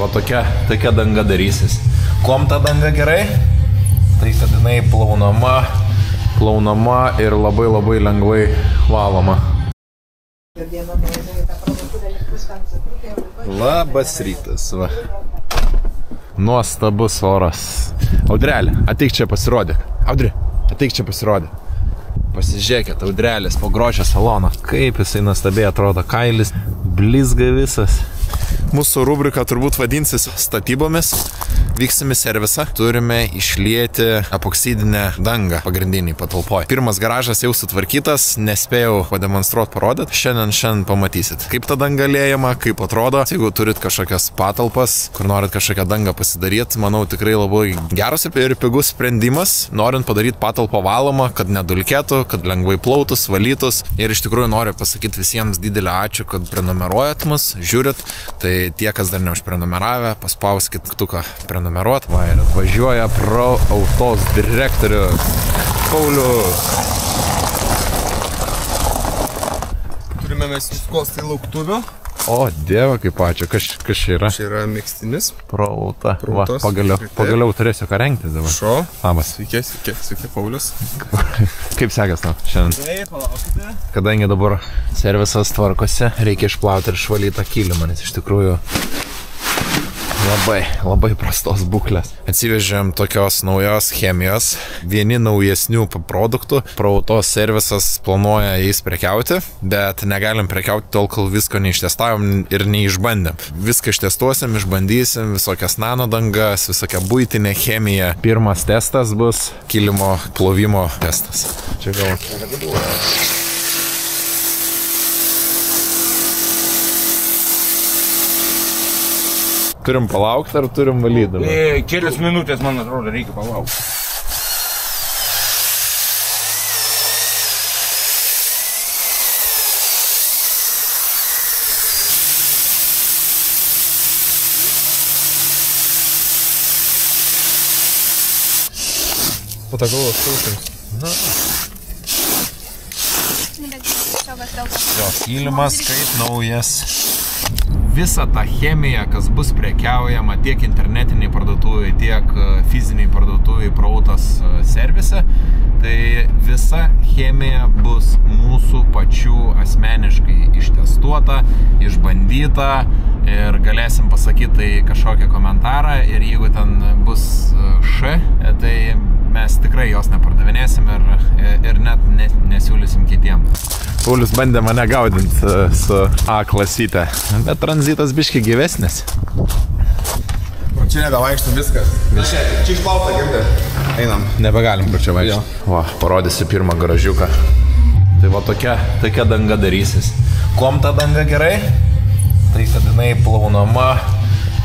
va tokia danga darysis. Kuom ta danga gerai? Tai kad jinai plaunama ir labai lengvai valoma. Labas rytas, va. Nuostabus oras. Audrelė, ateik čia pasirodyk. Audri, ateik čia pasirodyk. Pasižiūrėkit, Audrelės po grožio saloną. Kaip jisai nuostabiai atrodo, kailis blizga visas. Mūsų rubrika turbūt vadinsis statybomis. Vyksim į servisą. Turime išlieti epoksidinę dangą pagrindinį patalpoj. Pirmas garažas jau sutvarkytas, nespėjau pademonstruoti, parodyti. Šiandien pamatysit, kaip ta danga liejama, kaip atrodo. Jeigu turit kažkokias patalpas, kur norit kažkokią dangą pasidaryti, manau tikrai labai geras ir pigus sprendimas. Norint padaryti patalpą valomą, kad nedulkėtų, kad lengvai plautus, valytus. Ir iš tikrųjų noriu pasakyti visiems didelį ačiū, kad prenumeruojat mus, žiūrit. Tai tie, kas dar neužprenumeravę, paspauskit mygtuką prenumeruot. Va, ir atvažiuoja Pro Autos direktorius Paulius. Turime mes viskos tai lauktuvių. O, dieve, kaip ačiū. Kas čia yra? Čia yra megztinis. Pro Auta. Va, pagaliau turėsiu ką rengti dabar. Šo. Labas. Sveiki, Paulius. Kaip sekas tau šiandien? Taip, palaukite. Kadangi dabar servisas tvarkosi, reikia išplauti ir išvalyti tą kilimą, nes iš tikrųjų labai prastos būklės. Atsivežėm tokios naujos chemijos, vieni naujesnių produktų. Pro Autos servisas planuoja jais prekiauti, bet negalim prekiauti tol, kol visko neištestavom ir neišbandėm. Viską ištestuosim, išbandysim, visokias nanodangas, visokią buitinę chemiją. Pirmas testas bus kilimo plovimo testas. Čia gal... Turim palaukti ar turim valyti? Kelias minutės, man atrodo, reikia palaukti. Patagalos sausiams. Na. Jo, kilimas kaip naujas. Visa ta chemija, kas bus prekiaujama tiek internetiniai parduotuvai, tiek fiziniai parduotuvai Pro Autos servise, tai visa chemija bus mūsų pačių asmeniškai ištestuota, išbandyta ir galėsim pasakyti tai kažkokią komentarą ir jeigu ten bus tai mes tikrai jos nepardavinėsim ir net nesiūlysim kitiem. Paulius bandė mane gaudinti su A klasyte, bet tranzitas biški gyvesnis. Čia nebevaikštam viskas. Čia išplauta, girdė. Einam. Nebegalim kur čia vaikšti. Va, parodysiu pirmą garažiuką. Tai va tokia danga darysis. Kuom ta danga gerai? Tai kad jinai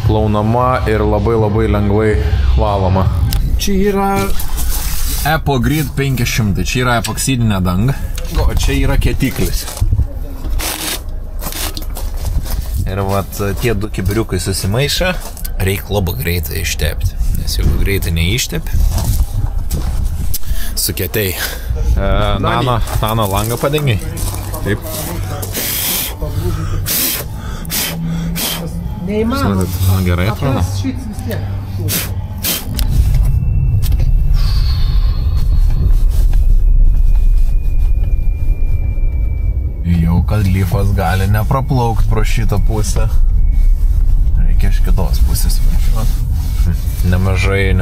plaunama ir labai lengvai valoma. Čia yra EpoGrid 500, čia yra epoksidinė danga, o čia yra kietiklis. Ir vat tie du kibiriukai susimaišę, reikia labai greitai ištepti, nes jeigu greitai neištepi, sukietei. Nano langą padengiai? Taip. Neįmanoma. Gerai atrodo. Jau kad lyfas gali nepraplaukt pro šitą pusę. Reikia iš kitos pusės važiuoti. Nemažai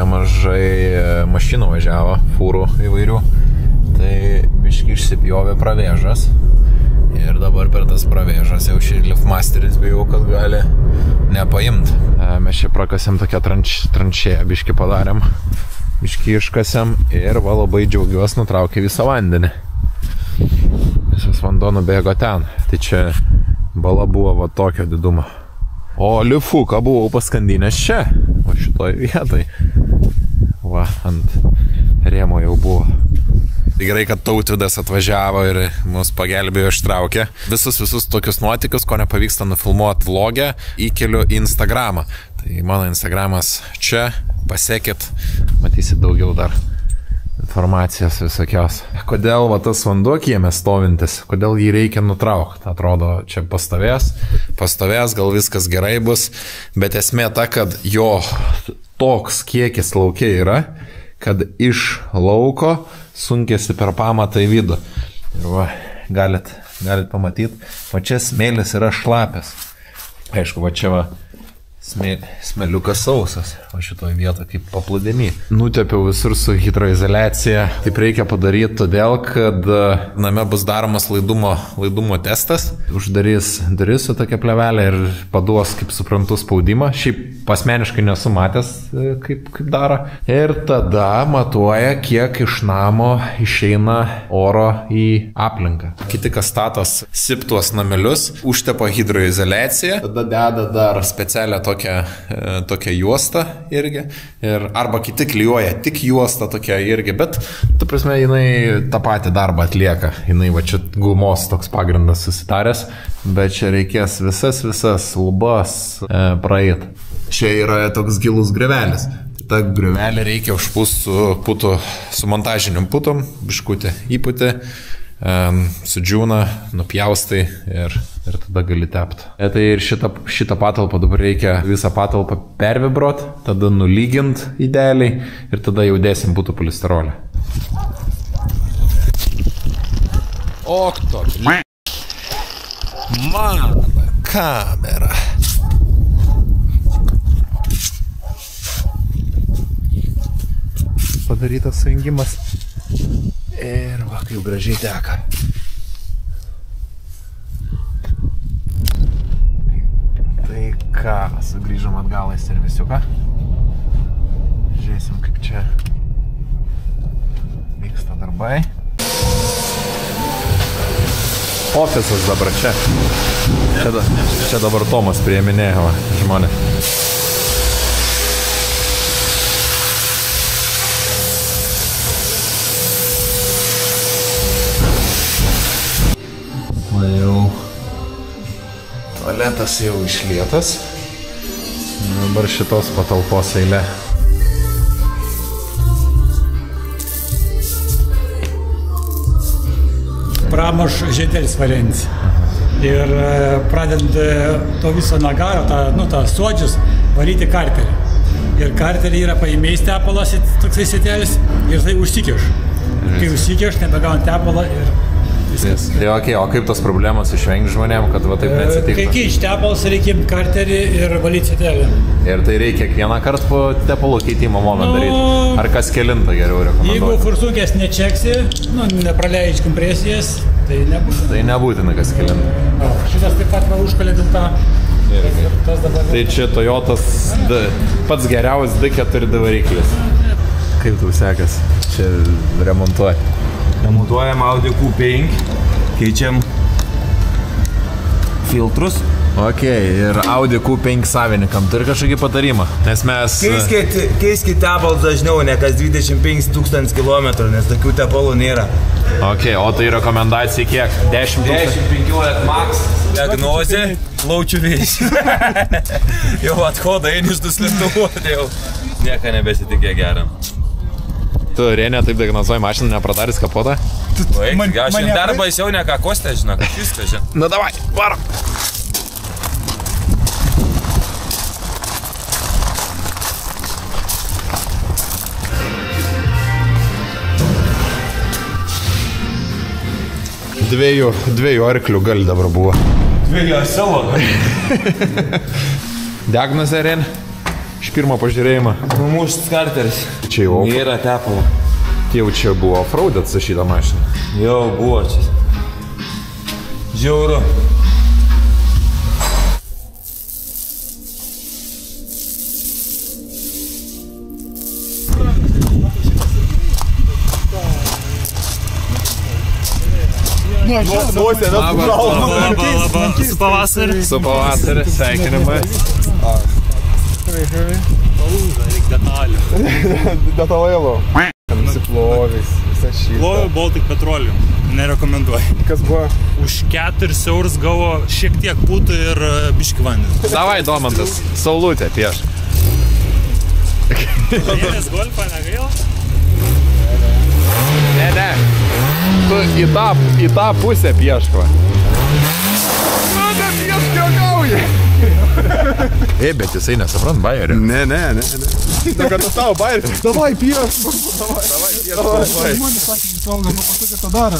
mašinų važiavo, fūrų įvairių. Tai biški išsipjovė pravėžas. Ir dabar per tas pravėžas jau šį liftmasteris bijau, kad gali nepaimt. Mes čia prakasėm tokią tranšėją, biški padarėm. Biški iškasėm ir va labai džiaugiuos nutraukė visą vandenį. Visas vanduo nubėgo ten. Tai čia bala buvo va tokio didumo. O lifuką buvau paskandinęs čia. O šitoj vietoj. Va, ant rėmo jau buvo. Tai gerai, kad Tautvydas atvažiavo ir mus pagelbėjo ištraukė. Visus tokius nuotykius, ko nepavyksta nufilmuoti vlogę, įkeliu į Instagramą. Tai mano Instagramas čia. Pasekit. Matysit daugiau dar informacijos visokios. Kodėl va tas vanduo kieme stovintis, kodėl jį reikia nutraukti? Atrodo, čia pastovės, gal viskas gerai bus, bet esmė ta, kad jo toks kiekis laukia yra, kad iš lauko sunkėsi per pamatą į vidų. Ir va, galit pamatyti, va čia smėlis yra šlapės. Aišku, va čia va smėliukas sausas, o šitoje vietoje kaip paplūdimy. Nutepiau visur su hidroizoliacija. Taip reikia padaryti todėl, kad name bus daromas laidumo testas. Uždarys duris su tokia plevelė ir paduos, kaip suprantu, spaudimą. Šiaip asmeniškai nesu matęs, kaip daro. Ir tada matuoja, kiek iš namo išeina oro į aplinką. Kiti, kas statos siptuos namelius, užtepa hidroizoliaciją, tada deda dar specialią tokią juostą irgi, ir arba kiti klijuoja tik juostą tokią irgi, bet, ta prasme, jinai tą patį darbą atlieka, jinai va čia gumos toks pagrindas susitaręs, bet čia reikės visas lubas praeit. Čia yra toks gilus grevelis. Ta grevelė reikia užpūsti su putu, su montažinium putom, biškutį įputį, sudžiūna, nupjaustai ir tada gali tepti. Tai ir šitą patalpą dabar reikia visą patalpą pervibruot, tada nulygint idealiai ir tada jau dėsim putų polisterolį. Okto, mano kamera. Padarytas sujungimas. Ir va, kaip gražiai teka. Tai ką, sugrįžom atgal į servisiuką. Žiūrėsim, kaip čia vyksta darbai. Ofisas dabar čia. Čia dabar Tomas priėminėjo žmonės. Jau tualetas jau išlietas. Dabar šitos patalpos eilė. Pramuš žiedelis variantis. Ir pradedant to viso nagarą, tą suodžius, varyti karterį. Ir karterį yra paėmėjęs tepalas, toksai sėtelis, ir tai užsikeš. Kai užsikeš, nebegauna tepalą ir viskas. Tai okay, o kaip tos problemos išvengti žmonėm, kad va taip neatsitiktų? Kai keič tepalas, reikia karterį ir valyti sėtelį. Ir tai reikia kiekvieną kartą po tepalų keitimo momentą daryti? Ar kas kelintą geriau rekomenduoti? Jeigu forsunkės nečeksi, nepraleidži kompresijas, tai nebūtina. Tai nebūtina kas kelintą. Šitas taip pat užkalė dėl tą. Tai čia Toyotas pats geriausias D4 variklis. Kaip tau sekas? Čia remontuoja. Remontuojam Audi Q5, keičiam filtrus. Ok, ir Audi Q5 savininkam turi kažkokį patarimą, nes mes... Keiskit tepalus dažniau, ne kas 25 000 km, nes tokių tepalų nėra. Ok, o tai rekomendacija kiek? 10 10-15 max. Diagnozė, plaučių vėžys. Jau atkoda eini iš duslintuvų, tai jau nieko nebesitikė geram. Tu, Renė, taip diagnozuoji mašiną, nepradaris kapotą? Aš dar baisiau ne ką kostė, žinok, viską žinok. Na davai, varom! Dviejų arklių gali dabar buvo. Dviejų savo. Diagnozė, Renė? Iš pirmo pažiūrėjimą. Numuštas karteris. Čia jau... Nėra tepalo. Jau čia buvo fraudat su šitą mašiną. Jau buvo čia. Žiauru. Su pavasariu. Su pavasariu, sveikinimai. Palūža, reikia detalių. Detalėlo. Nusiplovės, visą šitą. Ploviau Baltic Petroleum, nerekomenduoju. Kas buvo? Už 4 eurus gavo šiek tiek putų ir biškį vandens. Davai, Domantas, saulutė pieš. Vienės golfą negaila? Ne. Tu į tą pusę pieško. Nu, bet piešk juokauji. Ei, bet jisai nesuprant bajerį. Ne. Tai kad tu tavo bajerį. Davai, piešk. Davai. Žmonės sakė, valga, nu pasakė, tą daro.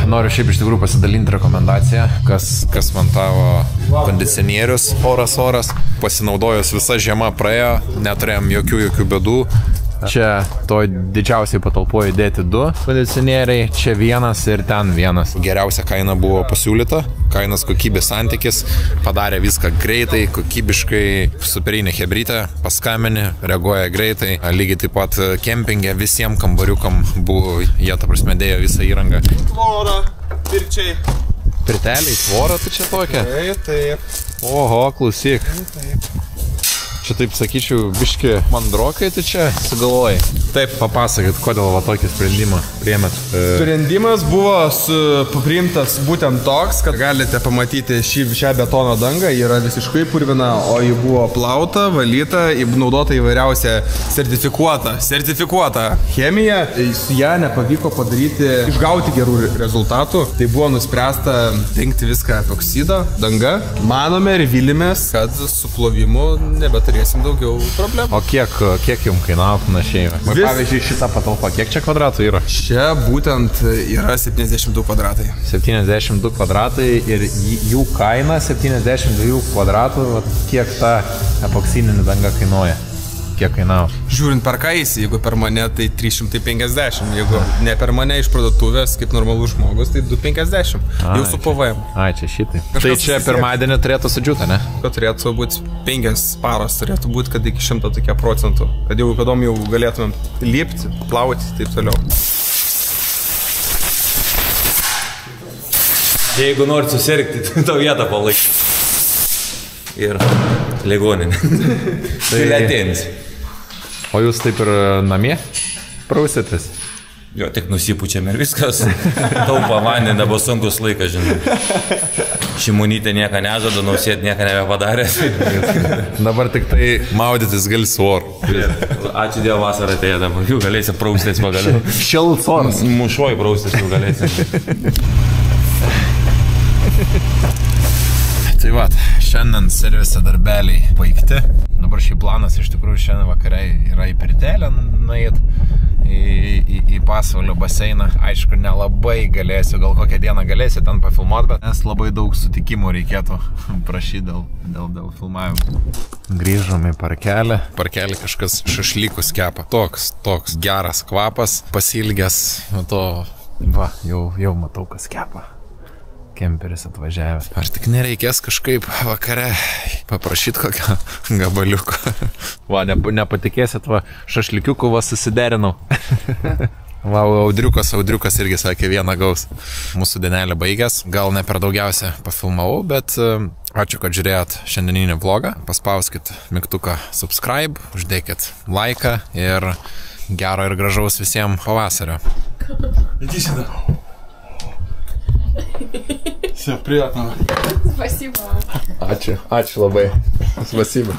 Noriu šiaip iš tikrųjų pasidalinti rekomendaciją, kas montavo kondicionierius oras. Pasinaudojus visa žiema praėjo, neturėjom jokių bėdų. Čia to didžiausiai patalpoje dėti 2 kondicionieriai, čia 1 ir ten 1. Geriausia kaina buvo pasiūlyta, kainos kokybės santykis, padarė viską greitai, kokybiškai, superinė chebrytė, paskambini, reaguoja greitai, lygiai taip pat kempinge visiems kambariukam buvo, jie ta prasme dėjo visą įrangą. Tvora, pirčiai. Pirteliai, tvora, tai čia tokia? Taip. Oho, klausyk. Čia taip sakyčiau, biški mandrokai, tai čia sugalvojai. Taip, papasakit, kodėl va tokį sprendimą priėmėt. Sprendimas buvo priimtas būtent toks, kad galite pamatyti šią betono dangą, ji yra visiškai purvina, o ji buvo plauta, valyta, naudota įvairiausia sertifikuota chemija. Su ją nepavyko išgauti gerų rezultatų. Tai buvo nuspręsta dengti viską epoksido danga. Manome ir vilimės, kad su plovimu nebeturėsim daugiau problemų. O kiek jums kainavo panašiai? Pavyzdžiui, šitą patalpą, kiek čia kvadratų yra? Čia būtent yra 72 kvadratai. 72 kvadratai ir jų kaina 72 kvadratų, kiek ta epoksinė danga kainuoja? Kiek kainavo? Žiūrint per ką įsi, jeigu per mane, tai 350, jeigu ne per mane iš parduotuvės, kaip normalus žmogus, tai 250, jau su PVM. Ai, čia šitai. Tai čia pirmadienį turėtų sudžiūti, ne? Kad turėtų būti 5 paros, turėtų būti, kad iki 100 tokie procentų, kad jau kadom jau galėtumėm lipti, plauti, taip toliau. Jeigu norit susirgti, tą vietą palaik. Ir ligoninė. Tai lėtinis. O jūs taip ir namie prausėtės? Jo, tik nusipučiam ir viskas. Taupa vandenį, dabar sunkus laikas, žinai. Šimonytė nieko nežada, Nausėda nieko nebepadarė. Dabar tik tai maudytis gali su oru. Ačiū Dievo, vasarą atėjo dabar. Jų galėsi praustis pagaliau. Šilts oras. Mušuoji praustis, jų galėsi. Tai va, šiandien servise darbeliai baigti. Dabar šį planas iš tikrųjų šiandien vakare yra į pirtelę nueit, į Pasvalio baseiną. Aišku, nelabai galėsiu, gal kokią dieną galėsiu ten pafilmuoti, bet nes labai daug sutikimų reikėtų prašyti dėl filmavimo. Grįžom į parkelį. Parkelį kažkas šašlykus kepa. Toks geras kvapas, pasilgęs. To, va, jau matau, kas kepa. Kemperis atvažiavęs. Ar tik nereikės kažkaip vakare paprašyti kokią gabaliuką. Va, nepatikėsit, va, šašlikiukų va susiderinau. Va, Audriukas irgi sakė, vieną gaus. Mūsų dienelė baigęs. Gal ne per daugiausia pafilmavau, bet ačiū, kad žiūrėjot šiandieninį vlogą. Paspauskit mygtuką subscribe, uždėkit laiką ir gero ir gražaus visiems pavasario. Иди сюда. Все, приятного. Спасибо. Ačiū labai. Spasiba.